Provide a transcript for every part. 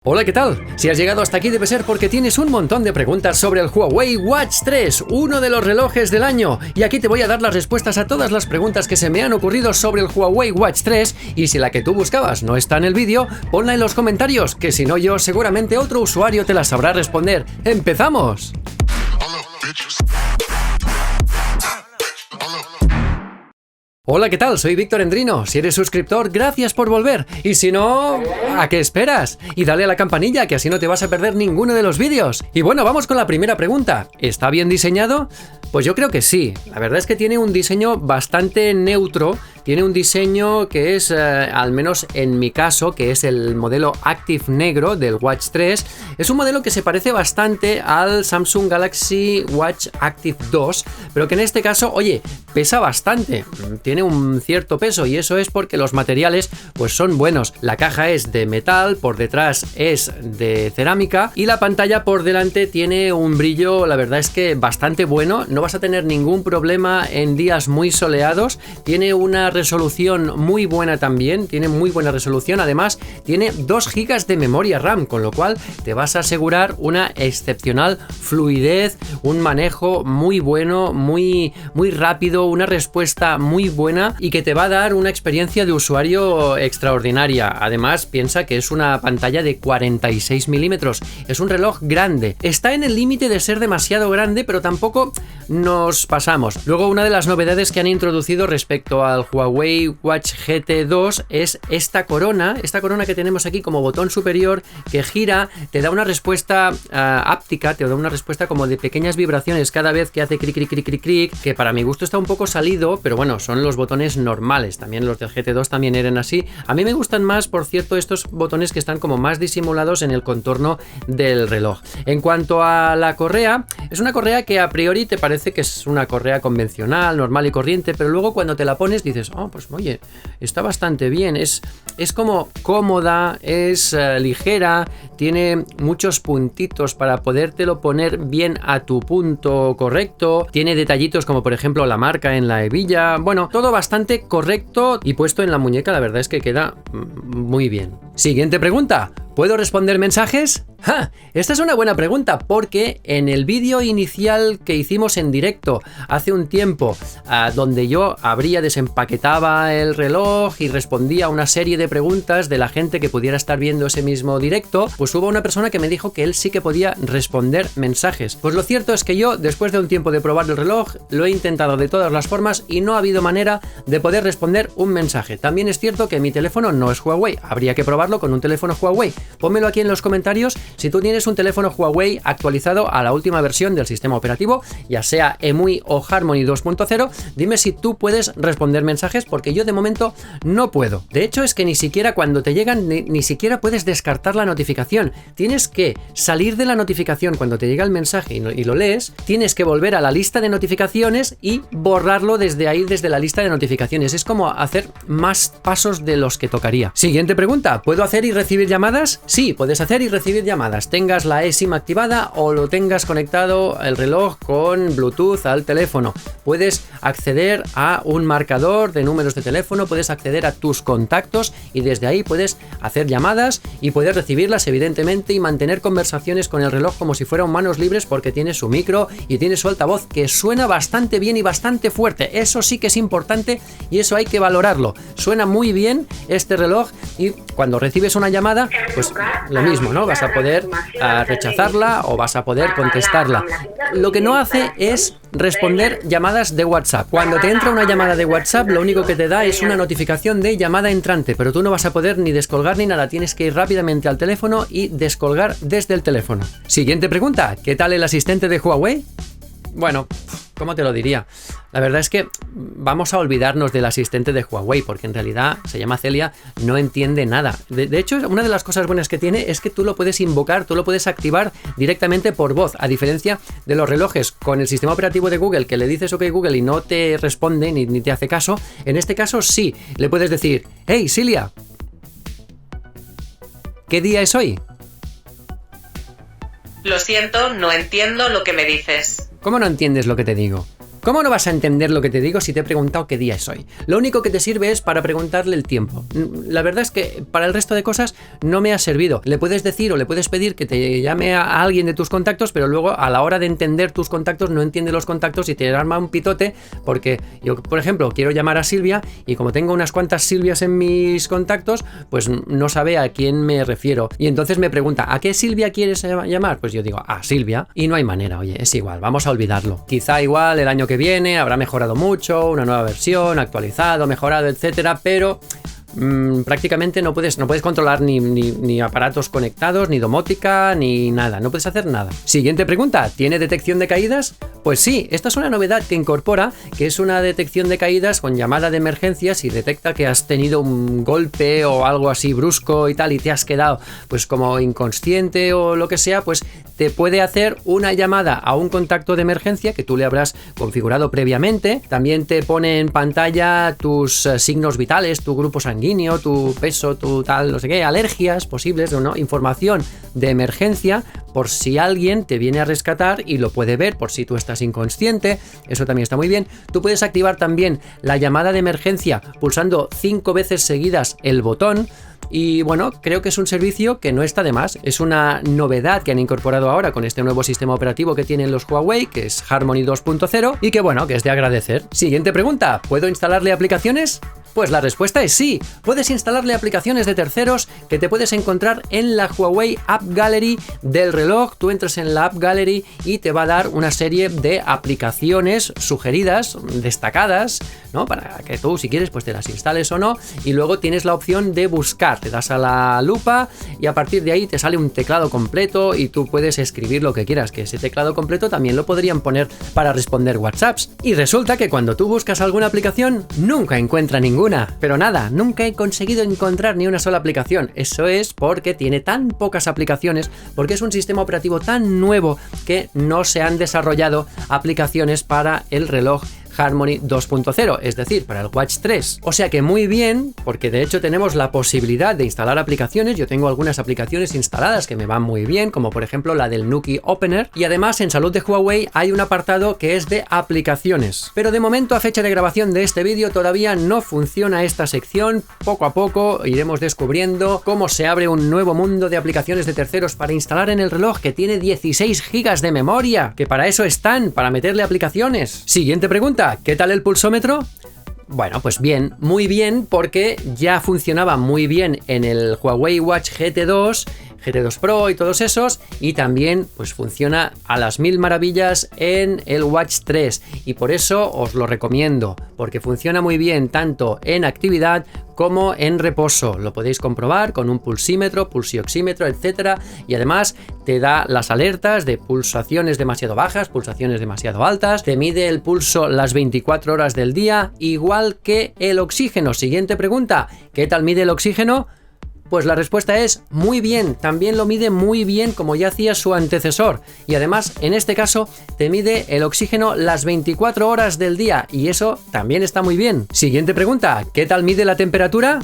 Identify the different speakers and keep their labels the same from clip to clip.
Speaker 1: Hola, ¿qué tal? Si has llegado hasta aquí debe ser porque tienes un montón de preguntas sobre el Huawei Watch 3, uno de los relojes del año. Y aquí te voy a dar las respuestas a todas las preguntas que se me han ocurrido sobre el Huawei Watch 3. Y si la que tú buscabas no está en el vídeo, ponla en los comentarios, que si no yo, seguramente otro usuario te la sabrá responder. ¡Empezamos! Hola, ¿qué tal? Soy Víctor Endrino. Si eres suscriptor, gracias por volver. Y si no, ¿a qué esperas? Y dale a la campanilla, que así no te vas a perder ninguno de los vídeos. Y bueno, vamos con la primera pregunta. ¿Está bien diseñado? Pues yo creo que sí. La verdad es que tiene un diseño bastante neutro. Tiene un diseño que es, al menos en mi caso, que es el modelo Active negro del Watch 3, es un modelo que se parece bastante al Samsung Galaxy Watch Active 2, pero que en este caso, oye, pesa bastante, tiene un cierto peso y eso es porque los materiales pues son buenos. La caja es de metal, por detrás es de cerámica y la pantalla por delante tiene un brillo, la verdad es que bastante bueno, no vas a tener ningún problema en días muy soleados, tiene una resolución muy buena también, tiene muy buena resolución, además tiene 2 GB de memoria RAM, con lo cual te vas a asegurar una excepcional fluidez, un manejo muy bueno, muy rápido, una respuesta muy buena y que te va a dar una experiencia de usuario extraordinaria. Además, piensa que es una pantalla de 46 milímetros, es un reloj grande, está en el límite de ser demasiado grande, pero tampoco nos pasamos. Luego, una de las novedades que han introducido respecto al Huawei Watch GT 2 es esta corona que tenemos aquí como botón superior que gira, te da una respuesta áptica, te da una respuesta como de pequeñas vibraciones cada vez que hace cric, cric, cric, cric, cric, que para mi gusto está un poco salido, pero bueno, son los botones normales, también los del GT 2 también eran así. A mí me gustan más, por cierto, estos botones que están como más disimulados en el contorno del reloj. En cuanto a la correa, es una correa que a priori te parece que es una correa convencional, normal y corriente, pero luego cuando te la pones dices, oh, pues oye, está bastante bien, es como cómoda, es ligera, tiene muchos puntitos para podértelo poner bien a tu punto correcto, tiene detallitos como por ejemplo la marca en la hebilla, bueno, todo bastante correcto y puesto en la muñeca la verdad es que queda muy bien. Siguiente pregunta, ¿puedo responder mensajes? ¡Ja! Esta es una buena pregunta porque en el vídeo inicial que hicimos en directo hace un tiempo, donde yo desempaquetaba el reloj y respondía a una serie de preguntas de la gente que pudiera estar viendo ese mismo directo, pues hubo una persona que me dijo que él sí que podía responder mensajes. Pues lo cierto es que yo, después de un tiempo de probar el reloj, lo he intentado de todas las formas y no ha habido manera de poder responder un mensaje. También es cierto que mi teléfono no es Huawei, habría que probarlo con un teléfono Huawei. Pónmelo aquí en los comentarios si tú tienes un teléfono Huawei actualizado a la última versión del sistema operativo, ya sea EMUI o Harmony 2.0, dime si tú puedes responder mensajes porque yo de momento no puedo. De hecho es que ni siquiera cuando te llegan ni siquiera puedes descartar la notificación. Tienes que salir de la notificación cuando te llega el mensaje y lo lees, tienes que volver a la lista de notificaciones y borrarlo desde ahí, desde la lista de notificaciones. Es como hacer más pasos de los que tocaría. Siguiente pregunta, ¿puedo hacer y recibir llamadas? Sí, puedes hacer y recibir llamadas. Tengas la eSIM activada o lo tengas conectado el reloj con Bluetooth al teléfono. Puedes acceder a un marcador de números de teléfono, puedes acceder a tus contactos y desde ahí puedes hacer llamadas y puedes recibirlas evidentemente y mantener conversaciones con el reloj como si fueran manos libres porque tiene su micro y tiene su altavoz que suena bastante bien y bastante fuerte. Eso sí que es importante y eso hay que valorarlo. Suena muy bien este reloj y cuando recibes una llamada, pues lo mismo, ¿no? Vas a poder rechazarla o vas a poder contestarla. Lo que no hace es responder llamadas de WhatsApp. Cuando te entra una llamada de WhatsApp, lo único que te da es una notificación de llamada entrante, pero tú no vas a poder ni descolgar ni nada, tienes que ir rápidamente al teléfono y descolgar desde el teléfono. Siguiente pregunta, ¿qué tal el asistente de Huawei? Bueno, ¿cómo te lo diría? La verdad es que vamos a olvidarnos del asistente de Huawei porque en realidad se llama Celia, no entiende nada. De hecho, una de las cosas buenas que tiene es que tú lo puedes invocar, tú lo puedes activar directamente por voz, a diferencia de los relojes con el sistema operativo de Google que le dices OK Google y no te responde ni te hace caso. En este caso sí, le puedes decir, hey Celia, ¿qué día es hoy?
Speaker 2: Lo siento, no entiendo lo que me dices.
Speaker 1: ¿Cómo no entiendes lo que te digo? ¿Cómo no vas a entender lo que te digo si te he preguntado qué día es hoy? Lo único que te sirve es para preguntarle el tiempo. La verdad es que para el resto de cosas no me ha servido. Le puedes decir o le puedes pedir que te llame a alguien de tus contactos, pero luego a la hora de entender tus contactos no entiende los contactos y te arma un pitote, porque yo, por ejemplo, quiero llamar a Silvia y como tengo unas cuantas Silvias en mis contactos, pues no sabe a quién me refiero. Y entonces me pregunta, ¿a qué Silvia quieres llamar? Pues yo digo, a Silvia. Y no hay manera, oye, es igual, vamos a olvidarlo. Quizá igual el año que viene habrá mejorado mucho, una nueva versión, actualizado, mejorado, etcétera, pero prácticamente no puedes controlar ni aparatos conectados, ni domótica, ni nada, no puedes hacer nada. Siguiente pregunta, ¿tiene detección de caídas? Pues sí, esta es una novedad que incorpora, que es una detección de caídas con llamada de emergencia. Si detecta que has tenido un golpe o algo así brusco y tal y te has quedado pues como inconsciente o lo que sea, pues te puede hacer una llamada a un contacto de emergencia que tú le habrás configurado previamente. También te pone en pantalla tus signos vitales, tu grupo sanguíneo, tu peso, tu tal, no sé qué, alergias posibles, ¿no? Información de emergencia por si alguien te viene a rescatar y lo puede ver por si tú estás inconsciente. Eso también está muy bien. Tú puedes activar también la llamada de emergencia pulsando 5 veces seguidas el botón. Y bueno, creo que es un servicio que no está de más. Es una novedad que han incorporado ahora con este nuevo sistema operativo que tienen los Huawei, que es Harmony 2.0, y que bueno, que es de agradecer. Siguiente pregunta, ¿puedo instalarle aplicaciones? Pues la respuesta es sí. Puedes instalarle aplicaciones de terceros que te puedes encontrar en la Huawei App Gallery del reloj. Tú entras en la App Gallery y te va a dar una serie de aplicaciones sugeridas, destacadas, ¿no? Para que tú, si quieres, pues te las instales o no. Y luego tienes la opción de buscar. Te das a la lupa y a partir de ahí te sale un teclado completo y tú puedes escribir lo que quieras, que ese teclado completo también lo podrían poner para responder WhatsApps. Y resulta que cuando tú buscas alguna aplicación, nunca encuentra ninguna. Pero nada, nunca he conseguido encontrar ni una sola aplicación. Eso es porque tiene tan pocas aplicaciones, porque es un sistema operativo tan nuevo que no se han desarrollado aplicaciones para el reloj Harmony 2.0, es decir, para el Watch 3. O sea que muy bien, porque de hecho tenemos la posibilidad de instalar aplicaciones. Yo tengo algunas aplicaciones instaladas que me van muy bien, como por ejemplo la del Nuki Opener, y además en Salud de Huawei hay un apartado que es de aplicaciones. Pero de momento, a fecha de grabación de este vídeo, todavía no funciona esta sección. Poco a poco iremos descubriendo cómo se abre un nuevo mundo de aplicaciones de terceros para instalar en el reloj, que tiene 16 GB de memoria, que para eso están, para meterle aplicaciones. Siguiente pregunta, ¿qué tal el pulsómetro? Bueno, pues bien, muy bien, porque ya funcionaba muy bien en el Huawei Watch GT2, GT2 Pro y todos esos, y también pues funciona a las mil maravillas en el Watch 3, y por eso os lo recomiendo, porque funciona muy bien tanto en actividad como en reposo. Lo podéis comprobar con un pulsímetro, pulsioxímetro, etcétera, y además te da las alertas de pulsaciones demasiado bajas, pulsaciones demasiado altas, te mide el pulso las 24 horas del día, igual que el oxígeno. Siguiente pregunta, ¿qué tal mide el oxígeno? Pues la respuesta es muy bien, también lo mide muy bien como ya hacía su antecesor, y además en este caso te mide el oxígeno las 24 horas del día, y eso también está muy bien. Siguiente pregunta, ¿qué tal mide la temperatura?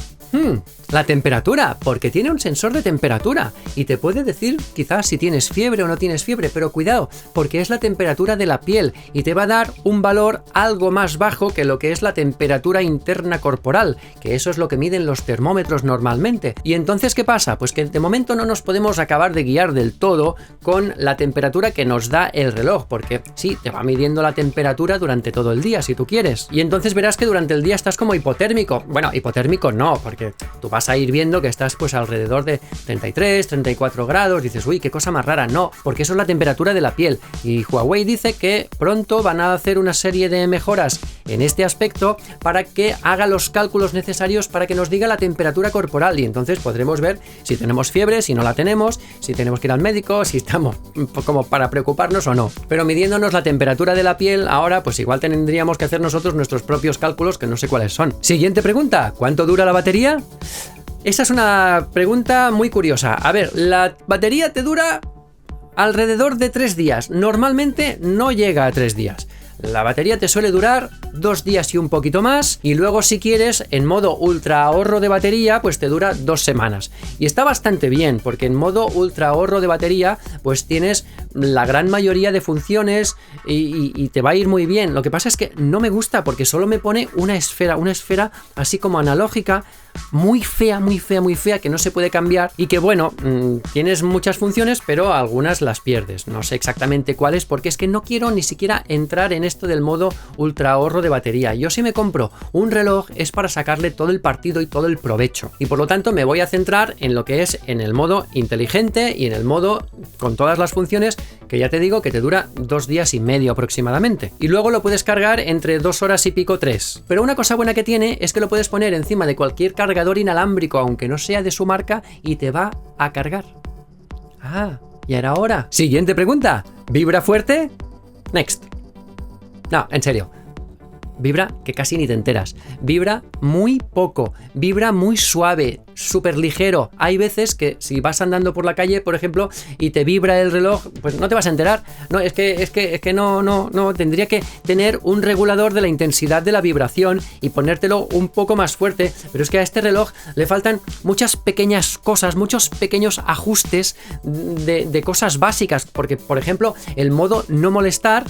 Speaker 1: La temperatura, porque tiene un sensor de temperatura y te puede decir quizás si tienes fiebre o no tienes fiebre, pero cuidado, porque es la temperatura de la piel y te va a dar un valor algo más bajo que lo que es la temperatura interna corporal, que eso es lo que miden los termómetros normalmente. Y entonces, ¿qué pasa? Pues que de momento no nos podemos acabar de guiar del todo con la temperatura que nos da el reloj, porque sí, te va midiendo la temperatura durante todo el día si tú quieres, y entonces verás que durante el día estás como hipotérmico. Bueno, hipotérmico no, porque tú vas a ir viendo que estás pues alrededor de 33, 34 grados, dices, uy, qué cosa más rara. No, porque eso es la temperatura de la piel, y Huawei dice que pronto van a hacer una serie de mejoras en este aspecto para que haga los cálculos necesarios para que nos diga la temperatura corporal, y entonces podremos ver si tenemos fiebre, si no la tenemos, si tenemos que ir al médico, si estamos como para preocuparnos o no. Pero midiéndonos la temperatura de la piel ahora, pues igual tendríamos que hacer nosotros nuestros propios cálculos, que no sé cuáles son. Siguiente pregunta, ¿cuánto dura la batería? Esa es una pregunta muy curiosa. A ver, la batería te dura alrededor de 3 días. Normalmente no llega a 3 días. La batería te suele durar 2 días y un poquito más, y luego si quieres en modo ultra ahorro de batería pues te dura 2 semanas, y está bastante bien porque en modo ultra ahorro de batería pues tienes la gran mayoría de funciones y te va a ir muy bien. Lo que pasa es que no me gusta porque solo me pone una esfera así como analógica, muy fea, que no se puede cambiar y que bueno, tienes muchas funciones, pero algunas las pierdes. No sé exactamente cuáles porque es que no quiero ni siquiera entrar en esto del modo ultra ahorro de batería. Yo si me compro un reloj es para sacarle todo el partido y todo el provecho. Y por lo tanto me voy a centrar en lo que es en el modo inteligente y en el modo con todas las funciones que ya te digo que te dura 2 días y medio aproximadamente. Y luego lo puedes cargar entre 2 horas y pico, 3. Pero una cosa buena que tiene es que lo puedes poner encima de cualquier cargador inalámbrico, aunque no sea de su marca, y te va a cargar. Ah, ya era hora. Siguiente pregunta. ¿Vibra fuerte? Next. No, en serio. Vibra que casi ni te enteras. Vibra muy poco. Vibra muy suave, súper ligero. Hay veces que si vas andando por la calle, por ejemplo, y te vibra el reloj, pues no te vas a enterar. No, es que no. Tendría que tener un regulador de la intensidad de la vibración y ponértelo un poco más fuerte. Pero es que a este reloj le faltan muchas pequeñas cosas, muchos pequeños ajustes de cosas básicas. Porque, por ejemplo, el modo no molestar,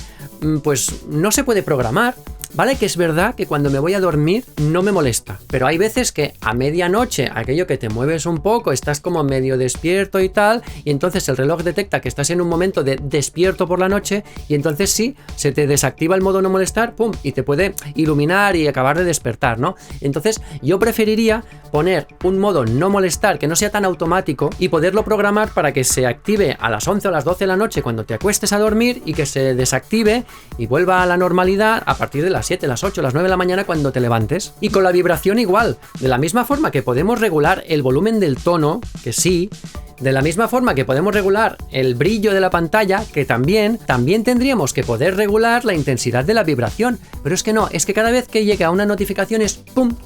Speaker 1: pues no se puede programar. Vale que es verdad que cuando me voy a dormir no me molesta, pero hay veces que a medianoche, aquello que te mueves un poco, estás como medio despierto y tal, y entonces el reloj detecta que estás en un momento de despierto por la noche, y entonces sí, se te desactiva el modo no molestar, pum, y te puede iluminar y acabar de despertar, ¿no? Entonces yo preferiría poner un modo no molestar que no sea tan automático y poderlo programar para que se active a las 11 o las 12 de la noche cuando te acuestes a dormir y que se desactive y vuelva a la normalidad a partir de las 7, las 8, las 9 de la mañana cuando te levantes. Y con la vibración igual, de la misma forma que podemos regular el volumen del tono, que sí, de la misma forma que podemos regular el brillo de la pantalla, que también tendríamos que poder regular la intensidad de la vibración. Pero es que no, es que cada vez que llega una notificación es ¡pum!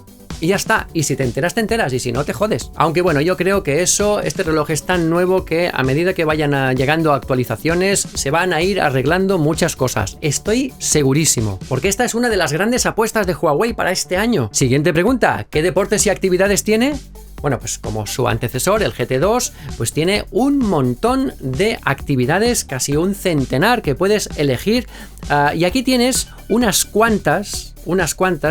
Speaker 1: Y ya está, y si te enteras, y si no, te jodes. Aunque bueno, yo creo que este reloj es tan nuevo que a medida que vayan llegando actualizaciones, se van a ir arreglando muchas cosas. Estoy segurísimo, porque esta es una de las grandes apuestas de Huawei para este año. Siguiente pregunta, ¿qué deportes y actividades tiene? Bueno, pues como su antecesor, el GT2, pues tiene un montón de actividades, casi un centenar que puedes elegir. Y aquí tienes unas cuantas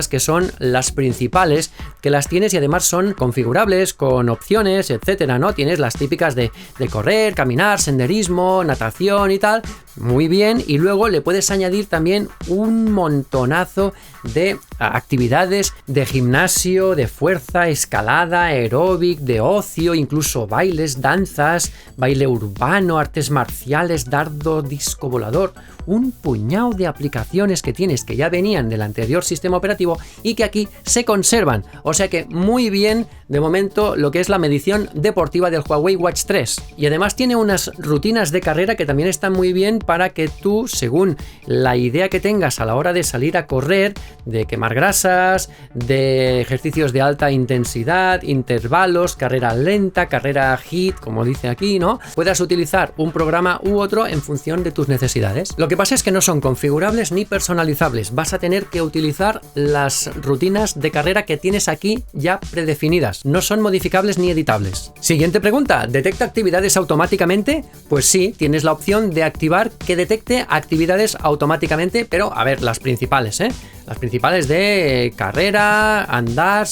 Speaker 1: que son las principales, que las tienes y además son configurables con opciones, etcétera, ¿no? Tienes las típicas de correr, caminar, senderismo, natación y tal, muy bien, y luego le puedes añadir también un montonazo de actividades de gimnasio, de fuerza, escalada, aeróbic, de ocio, incluso bailes, danzas, baile urbano, artes marciales, dardo, disco volador, un puñado de aplicaciones que tienes que ya venían del anterior sistema operativo y que aquí se conservan. O sea que muy bien de momento lo que es la medición deportiva del Huawei Watch 3. Y además tiene unas rutinas de carrera que también están muy bien para que tú, según la idea que tengas a la hora de salir a correr, de quemar grasas, de ejercicios de alta intensidad, intervalos, carrera lenta, carrera HIIT, como dice aquí, ¿no? Puedas utilizar un programa u otro en función de tus necesidades. Lo que pasa es que no son configurables ni personalizables. Vas a tener que utilizar las rutinas de carrera que tienes aquí ya predefinidas. No son modificables ni editables. Siguiente pregunta, ¿detecta actividades automáticamente? Pues sí, tienes la opción de activar que detecte actividades automáticamente, pero a ver, las principales, ¿eh? Las principales de carrera, andar,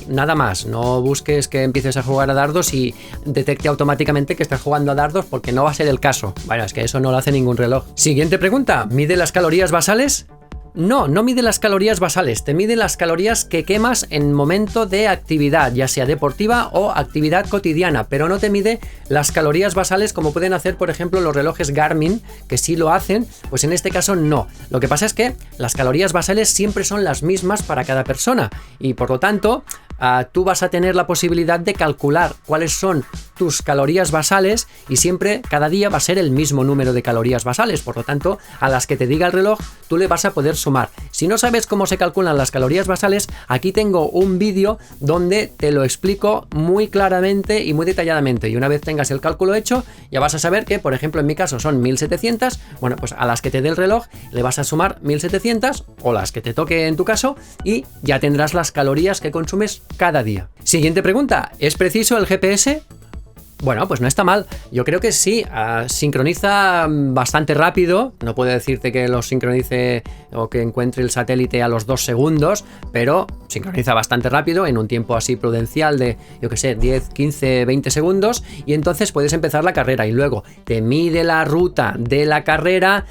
Speaker 1: nada más. No busques que empieces a jugar a dardos y detecte automáticamente que estás jugando a dardos porque no va a ser el caso. Bueno, es que eso no lo hace ningún reloj. Siguiente pregunta, ¿mide las calorías basales? No mide las calorías basales, te mide las calorías que quemas en momento de actividad, ya sea deportiva o actividad cotidiana, pero no te mide las calorías basales como pueden hacer, por ejemplo, los relojes Garmin, que sí lo hacen, pues en este caso no. Lo que pasa es que las calorías basales siempre son las mismas para cada persona y por lo tanto tú vas a tener la posibilidad de calcular cuáles son tus calorías basales y siempre, cada día va a ser el mismo número de calorías basales, por lo tanto, a las que te diga el reloj, tú le vas a poder sumar. Si no sabes cómo se calculan las calorías basales, aquí tengo un vídeo donde te lo explico muy claramente y muy detalladamente, y una vez tengas el cálculo hecho, ya vas a saber que, por ejemplo, en mi caso son 1700, bueno, pues a las que te dé el reloj le vas a sumar 1700 o las que te toque en tu caso y ya tendrás las calorías que consumes cada día. Siguiente pregunta, ¿es preciso el GPS? Bueno, pues no está mal. Yo creo que sí, sincroniza bastante rápido. No puedo decirte que lo sincronice o que encuentre el satélite a los 2 segundos, pero sincroniza bastante rápido en un tiempo así prudencial de, yo que sé, 10, 15, 20 segundos, y entonces puedes empezar la carrera y luego te mide la ruta de la carrera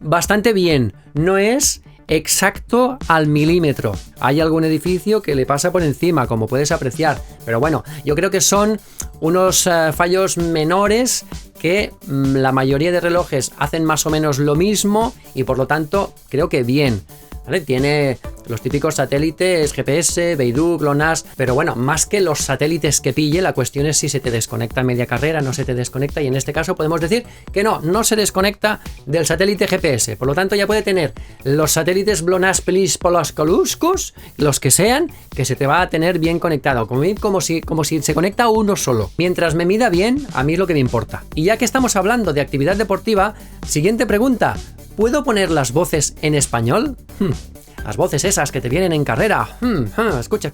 Speaker 1: bastante bien. No es exacto al milímetro. Hay algún edificio que le pasa por encima, como puedes apreciar, pero bueno, yo creo que son unos fallos menores que la mayoría de relojes hacen más o menos lo mismo y por lo tanto creo que bien. ¿Vale? Tiene los típicos satélites GPS, Beidou, GLONASS, pero bueno, más que los satélites que pille, la cuestión es si se te desconecta a media carrera, no se te desconecta, y en este caso podemos decir que no se desconecta del satélite GPS, por lo tanto ya puede tener los satélites GLONASS, PLIS, Polascoluscus, los que sean, que se te va a tener bien conectado, como si se conecta uno solo. Mientras me mida bien, a mí es lo que me importa. Y ya que estamos hablando de actividad deportiva, siguiente pregunta. ¿Puedo poner las voces en español? Las voces esas que te vienen en carrera. Escucha.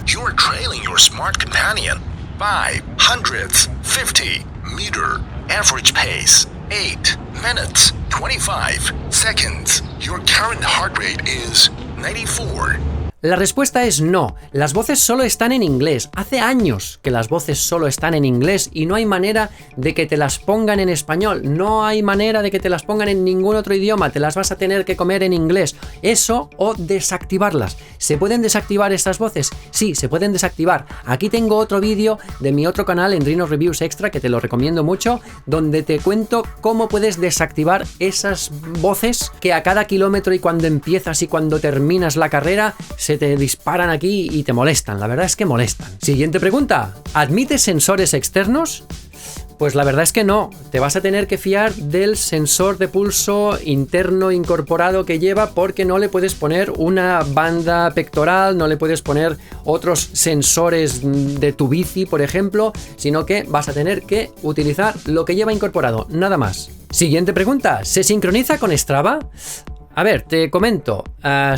Speaker 2: You're trailing your smart companion. 550 meter average pace. 8 minutes 25 seconds. Your current heart rate is 94.
Speaker 1: La respuesta es no, las voces solo están en inglés. Hace años que las voces solo están en inglés y no hay manera de que te las pongan en español. No hay manera de que te las pongan en ningún otro idioma, te las vas a tener que comer en inglés. Eso o desactivarlas. ¿Se pueden desactivar estas voces? Sí, se pueden desactivar. Aquí tengo otro vídeo de mi otro canal, Endrino Reviews Extra, que te lo recomiendo mucho, donde te cuento cómo puedes desactivar esas voces que a cada kilómetro y cuando empiezas y cuando terminas la carrera se te disparan aquí y te molestan. La verdad es que molestan. Siguiente pregunta. ¿Admite sensores externos? Pues la verdad es que no. Te vas a tener que fiar del sensor de pulso interno incorporado que lleva, porque no le puedes poner una banda pectoral, no le puedes poner otros sensores de tu bici, por ejemplo, sino que vas a tener que utilizar lo que lleva incorporado, nada más. Siguiente pregunta. ¿Se sincroniza con Strava? A ver, te comento.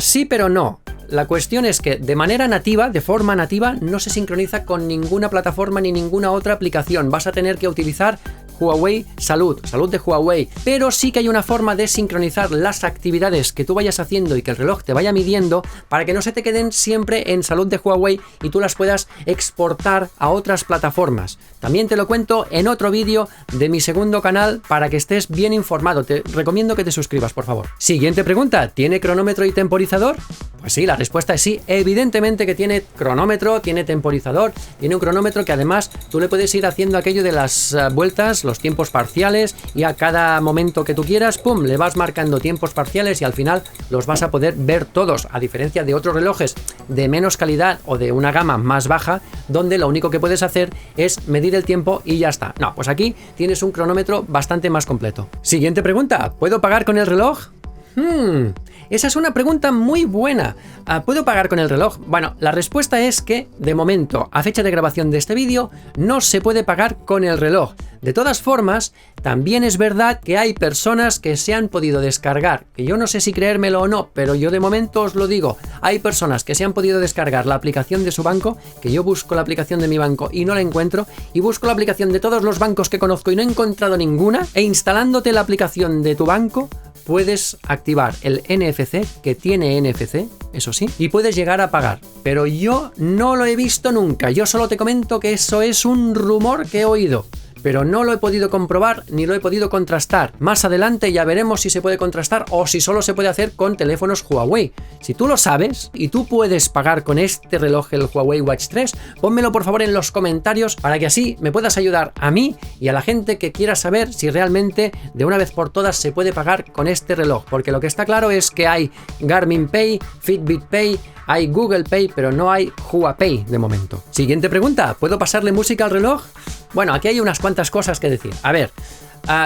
Speaker 1: Sí, pero no. La cuestión es que de manera nativa, de forma nativa, no se sincroniza con ninguna plataforma ni ninguna otra aplicación. Vas a tener que utilizar Huawei Salud de Huawei, pero sí que hay una forma de sincronizar las actividades que tú vayas haciendo y que el reloj te vaya midiendo para que no se te queden siempre en Salud de Huawei y tú las puedas exportar a otras plataformas. También te lo cuento en otro vídeo de mi segundo canal para que estés bien informado. Te recomiendo que te suscribas, por favor. Siguiente pregunta. ¿Tiene cronómetro y temporizador? Pues sí, la respuesta es sí. Evidentemente que tiene cronómetro, tiene temporizador, tiene un cronómetro que además tú le puedes ir haciendo aquello de las vueltas, los tiempos parciales, y a cada momento que tú quieras, ¡pum!, le vas marcando tiempos parciales y al final los vas a poder ver todos, a diferencia de otros relojes de menos calidad o de una gama más baja, donde lo único que puedes hacer es medir el tiempo y ya está. No, pues aquí tienes un cronómetro bastante más completo. Siguiente pregunta. ¿Puedo pagar con el reloj? Esa es una pregunta muy buena. ¿Puedo pagar con el reloj? Bueno, la respuesta es que, de momento, a fecha de grabación de este vídeo, no se puede pagar con el reloj. De todas formas, también es verdad que hay personas que se han podido descargar, que yo no sé si creérmelo o no, pero yo de momento os lo digo, hay personas que se han podido descargar la aplicación de su banco, que yo busco la aplicación de mi banco y no la encuentro, y busco la aplicación de todos los bancos que conozco y no he encontrado ninguna, e instalándote la aplicación de tu banco, puedes activar el NFC, que tiene NFC, eso sí, y puedes llegar a pagar. Pero yo no lo he visto nunca, yo solo te comento que eso es un rumor que he oído, pero no lo he podido comprobar ni lo he podido contrastar. Más adelante ya veremos si se puede contrastar o si solo se puede hacer con teléfonos Huawei. Si tú lo sabes y tú puedes pagar con este reloj, el Huawei Watch 3, pónmelo por favor en los comentarios para que así me puedas ayudar a mí y a la gente que quiera saber si realmente de una vez por todas se puede pagar con este reloj. Porque lo que está claro es que hay Garmin Pay, Fitbit Pay, hay Google Pay, pero no hay Huawei de momento. Siguiente pregunta. ¿Puedo pasarle música al reloj? Bueno, aquí hay unas cuantas cosas que decir. A ver,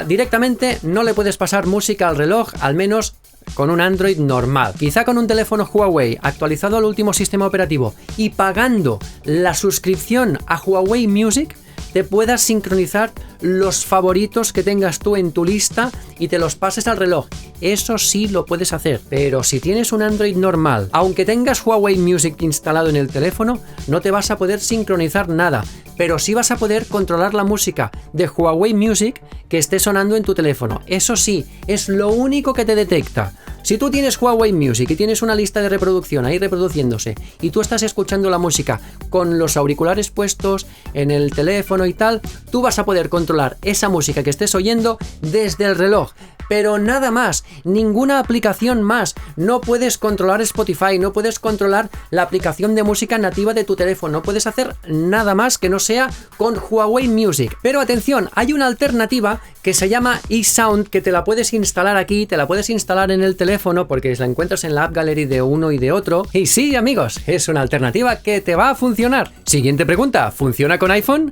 Speaker 1: directamente no le puedes pasar música al reloj, al menos con un Android normal. Quizá con un teléfono Huawei actualizado al último sistema operativo y pagando la suscripción a Huawei Music, te puedas sincronizar los favoritos que tengas tú en tu lista y te los pases al reloj. Eso sí lo puedes hacer, pero si tienes un Android normal, aunque tengas Huawei Music instalado en el teléfono, no te vas a poder sincronizar nada, pero sí vas a poder controlar la música de Huawei Music que esté sonando en tu teléfono. Eso sí, es lo único que te detecta. Si tú tienes Huawei Music y tienes una lista de reproducción ahí reproduciéndose y tú estás escuchando la música con los auriculares puestos en el teléfono y tal, tú vas a poder controlar esa música que estés oyendo desde el reloj. Pero nada más, ninguna aplicación más. No puedes controlar Spotify, no puedes controlar la aplicación de música nativa de tu teléfono, no puedes hacer nada más que no sea con Huawei Music. Pero atención, hay una alternativa que se llama eSound, que te la puedes instalar aquí, te la puedes instalar en el teléfono porque la encuentras en la App Gallery de uno y de otro. Y sí, amigos, es una alternativa que te va a funcionar. Siguiente pregunta, ¿funciona con iPhone?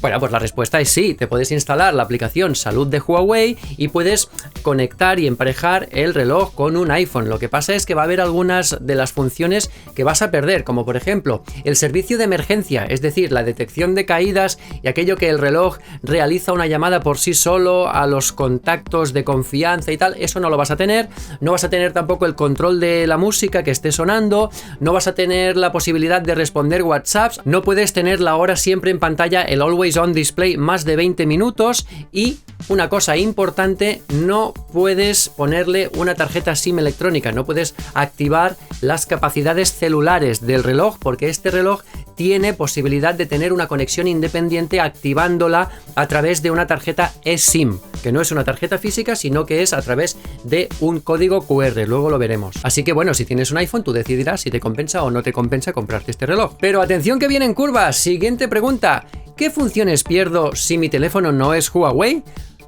Speaker 1: Bueno, pues la respuesta es sí, te puedes instalar la aplicación Salud de Huawei y puedes conectar y emparejar el reloj con un iPhone. Lo que pasa es que va a haber algunas de las funciones que vas a perder, como por ejemplo el servicio de emergencia, es decir, la detección de caídas y aquello que el reloj realiza una llamada por sí solo a los contactos de confianza y tal. Eso no lo vas a tener. No vas a tener tampoco el control de la música que esté sonando, no vas a tener la posibilidad de responder WhatsApps, no puedes tener la hora siempre en pantalla, el Always On Display más de 20 minutos y una cosa importante, no puedes ponerle una tarjeta SIM electrónica, no puedes activar las capacidades celulares del reloj porque este reloj tiene posibilidad de tener una conexión independiente activándola a través de una tarjeta eSIM, que no es una tarjeta física sino que es a través de un código QR, luego lo veremos. Así que bueno, si tienes un iPhone tú decidirás si te compensa o no te compensa comprarte este reloj. Pero atención que vienen curvas, siguiente pregunta. ¿Qué funciones pierdo si mi teléfono no es Huawei?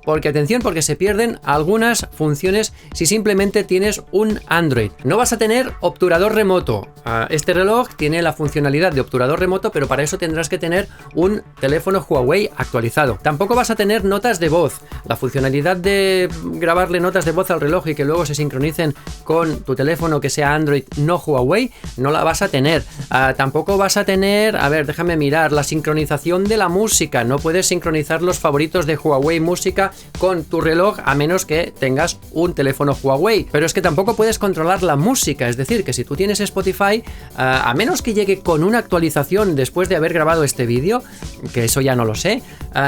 Speaker 1: Porque atención, porque se pierden algunas funciones si simplemente tienes un Android. No vas a tener obturador remoto. Este reloj tiene la funcionalidad de obturador remoto, pero para eso tendrás que tener un teléfono Huawei actualizado. Tampoco vas a tener notas de voz. La funcionalidad de grabarle notas de voz al reloj y que luego se sincronicen con tu teléfono que sea Android no Huawei, no la vas a tener. Tampoco vas a tener, a ver, déjame mirar, la sincronización de la música. No puedes sincronizar los favoritos de Huawei Música con tu reloj a menos que tengas un teléfono Huawei, pero es que tampoco puedes controlar la música, es decir, que si tú tienes Spotify, a menos que llegue con una actualización después de haber grabado este vídeo, que eso ya no lo sé,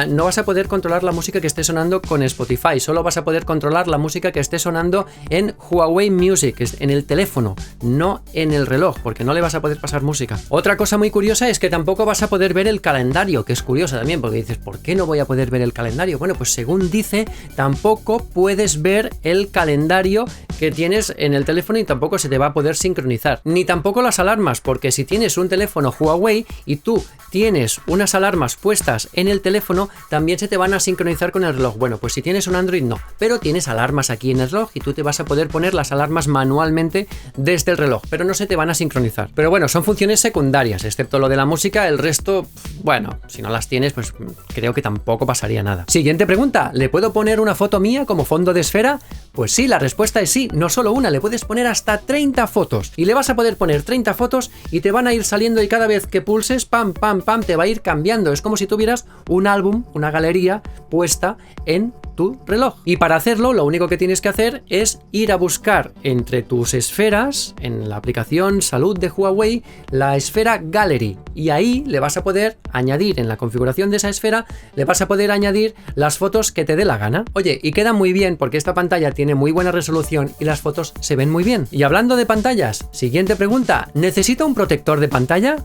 Speaker 1: no vas a poder controlar la música que esté sonando con Spotify, solo vas a poder controlar la música que esté sonando en Huawei Music, en el teléfono, no en el reloj, porque no le vas a poder pasar música. Otra cosa muy curiosa es que tampoco vas a poder ver el calendario, que es curiosa también, porque dices, ¿por qué no voy a poder ver el calendario? Bueno, pues según dice, tampoco puedes ver el calendario que tienes en el teléfono y tampoco se te va a poder sincronizar. Ni tampoco las alarmas, porque si tienes un teléfono Huawei y tú tienes unas alarmas puestas en el teléfono, también se te van a sincronizar con el reloj. Bueno, pues si tienes un Android no, pero tienes alarmas aquí en el reloj y tú te vas a poder poner las alarmas manualmente desde el reloj, pero no se te van a sincronizar. Pero bueno, son funciones secundarias, excepto lo de la música, el resto, bueno, si no las tienes, pues creo que tampoco pasaría nada. Siguiente pregunta, ¿le puedo poner una foto mía como fondo de esfera? Pues sí, la respuesta es sí, no solo una, le puedes poner hasta 30 fotos y le vas a poder poner 30 fotos y te van a ir saliendo y cada vez que pulses, pam, pam, pam, te va a ir cambiando. Es como si tuvieras un álbum, una galería puesta en tu reloj. Y para hacerlo, lo único que tienes que hacer es ir a buscar entre tus esferas, en la aplicación Salud de Huawei, la esfera Gallery. Y ahí le vas a poder añadir, en la configuración de esa esfera, le vas a poder añadir las fotos que te dé la gana. Oye, y queda muy bien porque esta pantalla tiene muy buena resolución y las fotos se ven muy bien. Y hablando de pantallas, siguiente pregunta, ¿necesito un protector de pantalla?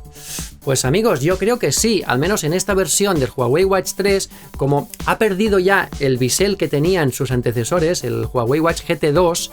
Speaker 1: Pues amigos, yo creo que sí, al menos en esta versión del Huawei Watch 3, como ha perdido ya el bisel que tenían sus antecesores, el Huawei Watch GT2,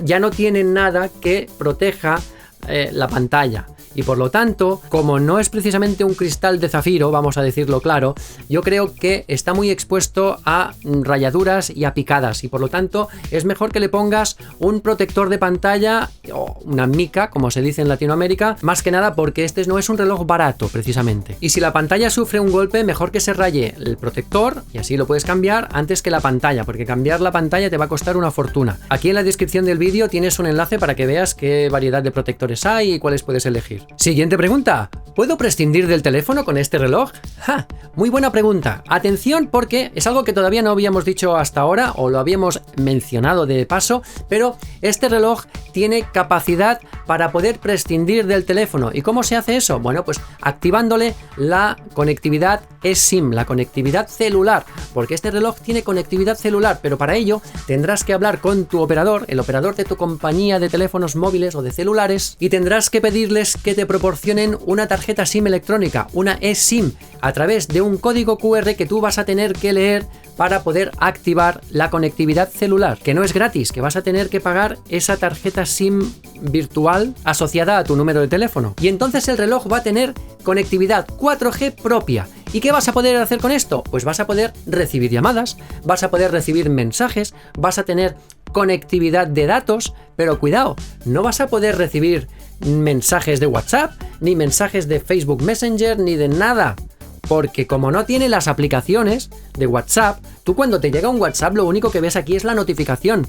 Speaker 1: ya no tiene nada que proteja la pantalla. Y por lo tanto, como no es precisamente un cristal de zafiro, vamos a decirlo claro, yo creo que está muy expuesto a rayaduras y a picadas, y por lo tanto es mejor que le pongas un protector de pantalla o una mica, como se dice en Latinoamérica, más que nada porque este no es un reloj barato precisamente. Y si la pantalla sufre un golpe, mejor que se raye el protector y así lo puedes cambiar antes que la pantalla, porque cambiar la pantalla te va a costar una fortuna. Aquí en la descripción del vídeo tienes un enlace para que veas qué variedad de protectores hay y cuáles puedes elegir. recibir. Siguiente pregunta. ¿Puedo prescindir del teléfono con este reloj? ¡Ja! Muy buena pregunta. Atención porque es algo que todavía no habíamos dicho hasta ahora o lo habíamos mencionado de paso, pero este reloj tiene capacidad para poder prescindir del teléfono. ¿Y cómo se hace eso? Bueno, pues activándole la conectividad eSIM, la conectividad celular, porque este reloj tiene conectividad celular, pero para ello tendrás que hablar con tu operador, el operador de tu compañía de teléfonos móviles o de celulares, y tendrás que pedirles que te proporcionen una tarjeta SIM electrónica, una eSIM, a través de un código QR que tú vas a tener que leer para poder activar la conectividad celular, que no es gratis, que vas a tener que pagar esa tarjeta SIM virtual asociada a tu número de teléfono. Y entonces el reloj va a tener conectividad 4G propia. ¿Y qué vas a poder hacer con esto? Pues vas a poder recibir llamadas, vas a poder recibir mensajes, vas a tener conectividad de datos, pero cuidado, no vas a poder recibir mensajes de WhatsApp, ni mensajes de Facebook Messenger, ni de nada. Porque como no tiene las aplicaciones de WhatsApp, tú cuando te llega un WhatsApp lo único que ves aquí es la notificación.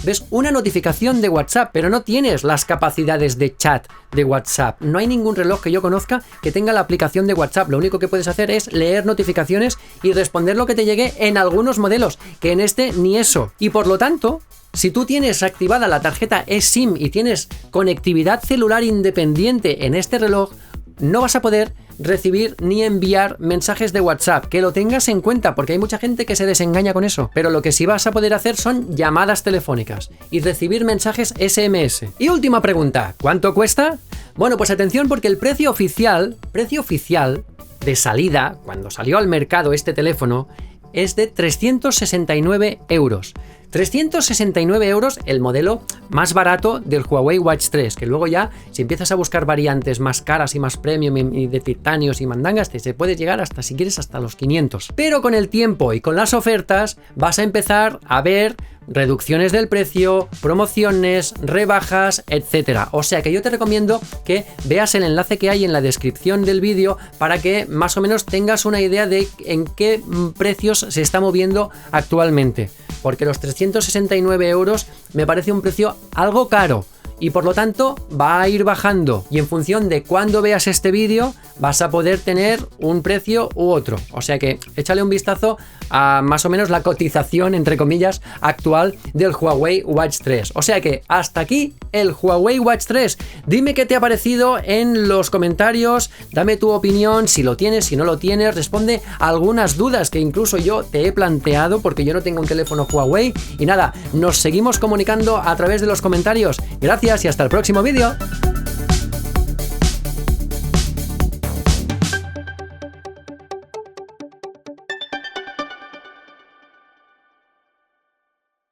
Speaker 1: Ves una notificación de WhatsApp, pero no tienes las capacidades de chat de WhatsApp. No hay ningún reloj que yo conozca que tenga la aplicación de WhatsApp. Lo único que puedes hacer es leer notificaciones y responder lo que te llegue en algunos modelos, que en este ni eso. Y por lo tanto, si tú tienes activada la tarjeta eSIM y tienes conectividad celular independiente en este reloj, no vas a poder recibir ni enviar mensajes de WhatsApp, que lo tengas en cuenta porque hay mucha gente que se desengaña con eso, pero lo que sí vas a poder hacer son llamadas telefónicas y recibir mensajes SMS. Y última pregunta, ¿cuánto cuesta? Bueno, pues atención porque el precio oficial de salida, cuando salió al mercado este teléfono, es de 369 euros. 369 euros el modelo más barato del Huawei Watch 3, que luego ya si empiezas a buscar variantes más caras y más premium y de titanios y mandangas, te se puede llegar hasta, si quieres, hasta los 500. Pero con el tiempo y con las ofertas vas a empezar a ver reducciones del precio, promociones, rebajas, etcétera. O sea que yo te recomiendo que veas el enlace que hay en la descripción del vídeo para que más o menos tengas una idea de en qué precios se está moviendo actualmente. Porque los 369 euros me parece un precio algo caro y por lo tanto va a ir bajando y en función de cuándo veas este vídeo vas a poder tener un precio u otro. O sea que échale un vistazo a más o menos la cotización, entre comillas, actual del Huawei Watch 3. O sea que hasta aquí el Huawei Watch 3. Dime qué te ha parecido en los comentarios, dame tu opinión, si lo tienes, si no lo tienes, responde a algunas dudas que incluso yo te he planteado porque yo no tengo un teléfono Huawei. Y nada, nos seguimos comunicando a través de los comentarios. Gracias y hasta el próximo vídeo.